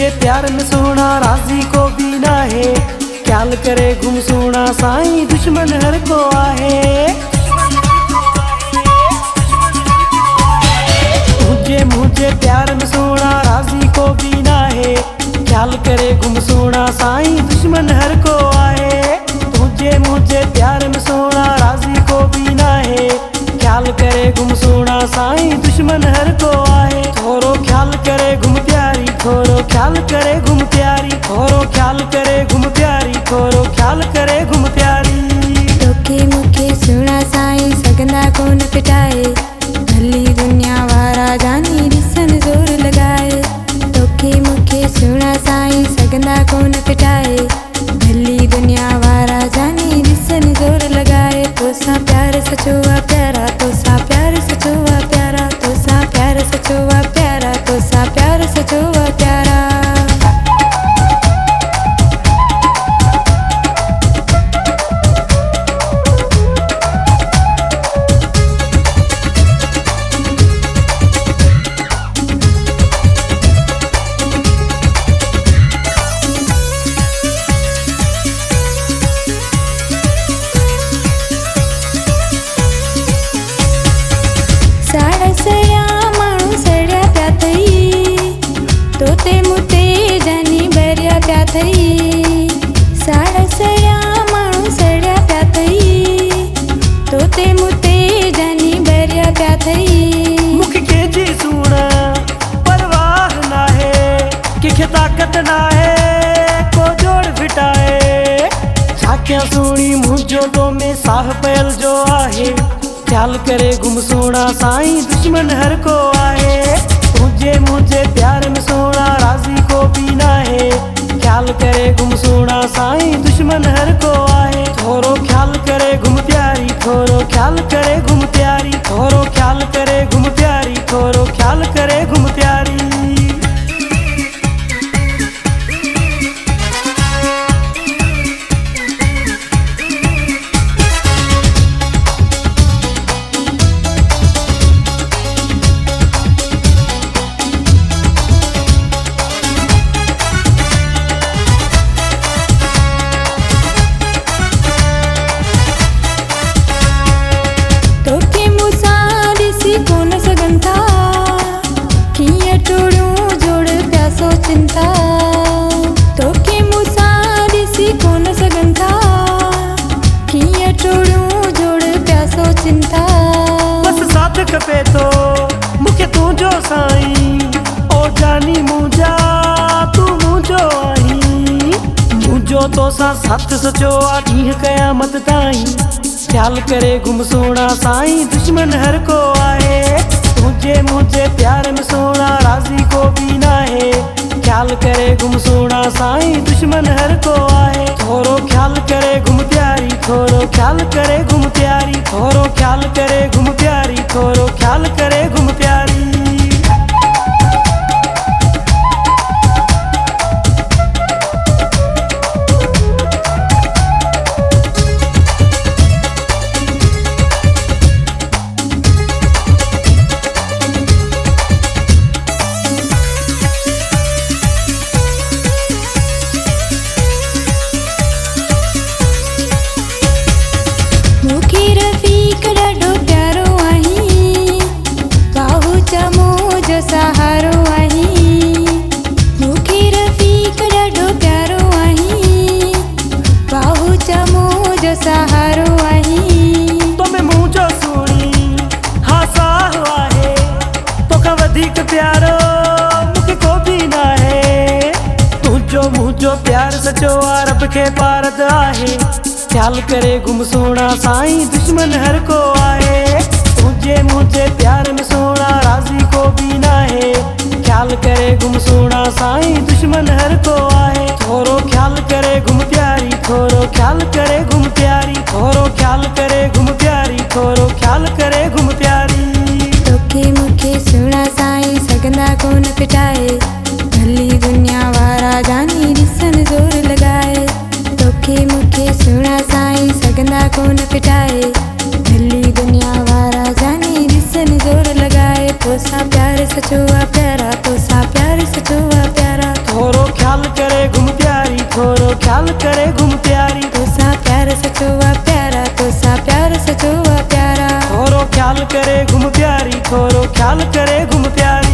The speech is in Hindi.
मुझे प्यार में सोना राजी को भी ना है। ख्याल करे गुम सोना साईं दुश्मन हर को आहे। मुझे प्यार में सोना राजी को भी ना है। ख्याल करे गुम सोना साईं दुश्मन हर को आहे। मुझे प्यार में सोना राजी को भी ना है। ख्याल करे गुम सोना साईं दुश्मन हर को आहे। थोरो ख्याल करे गुम प्यारी, थोरो ख्याल करे गुम प्यारी, थोरो ख्याल करे गुम प्यारी, थोरो ख्याल करे गुम प्यारी। तोखे मुखे सुना साईं सगंदा कोन पिटाए। भली दुनिया वारा जानी ॾिसन ज़ोर लगाए। तोखे मुखे सुना साईं सगंदा कोन पिटाए। भली दुनिया वारा जानी ॾिसन ज़ोर लगाए। तोसां प्यार सचो आ प्यारा, तोसां प्यार सचो आ प्यारा, तोसां प्यार सचो आ प्यारा, तोसां प्यार सचो आ प्यारा। सड़िया माण्हू सड़िया पिया अथई। तोते मुते जानी भरिया पिया अथई। सड़िया माण्हू सड़िया पिया अथई। तोते मुते जानी भरिया पिया अथई। मुख के जी सुना परवाह ना है, किखे ताकत ना है को जोड़ फिटाए। छाकिया सुनी मुझो तो में साह पहल जो आहे। ख्याल करे गुम सोना साईं दुश्मन हर को आहे। मुझे प्यार में सोना राजी को भी ना है। ख्याल करे गुम सोना साईं दुश्मन हर को आहे। थोरो ख्याल करे गुम प्यारी, थोरो ख्याल करे गुम प्यारी, थोरो ख्याल करे गुम प्यारी, थोरो ख्याल करे गुम प्यारी। तोखे मूंसां ॾिसी कोन सघनि था। कीअं टोड़ियूं जोड़ पिया सोचनि था। तोखे मूंसां ॾिसी कोन सघनि था। कीअं टोड़ियूं जोड़ पिया सोचनि था। बस साथ खपे तो मुखे तुझो साईं। ओ जानी मुझा तू मुझो आहीं। मुझो तो साथ सचो आ ॾींहुं क़यामत ताईं। ख्याल करे गुम सोना साईं दुश्मन हर को आहे। मुझे प्यार में सोना राजी को भी ना है। ख्याल करे गुम सोना साईं दुश्मन हर को आहे। थोरो ख्याल करे गुम प्यारी, थोरो ख्याल करे गुम प्यारी, थोरो ख्याल करे गुम प्यारी, थोरो ख्याल करे गुम प्यारी। मूंखे रफ़ीक ॾाढो प्यारो आहीं। बाहू चमो जो सहारो आहीं। मूंखे रफ़ीक ॾाढो प्यारो आहीं। बाहू चमो जो सहारो आहीं। तो मैं मुझो सुनी हाँ साह आहे। तोखां वधीक प्यारो मुखे को भी ना है। मुझो प्यार सचो आ रब खे पारद आहे। ख्याल करे गुम सोना साईं दुश्मन हर को आहे। मुझे प्यार में सोना राजी को भी ना है। ख्याल करे गुम सोना साईं दुश्मन हर को आहे। थोरो ख्याल करे गुम प्यारी, थोरो ख्याल करे गुम प्यारी, थोरो ख्याल करे गुम प्यारी, थोरो ख्याल करे गुम प्यारी। तोखे मुखे सुना साईं सगंदा कोन पिटाए। भली दुनिया वारा जानी ॾिसन ज़ोर लगाए। तोखे मुखे सुना साईं सगंदा कोन पिटाए। भली दुनिया वारा जानी ॾिसन ज़ोर लगाए। तोसां प्यार सचो आ प्यारा, तोसां प्यार सचो आ प्यारा। थोरो करे घुम प्यारी, थोरो ख्याल करे घुम प्यारी। तोसा प्यार सचो वा प्यारा, तोसा प्यार सचो वा प्यारा। थोरो ख्याल करे घुम प्यारी, थोरो ख्याल करे घुम प्यारी।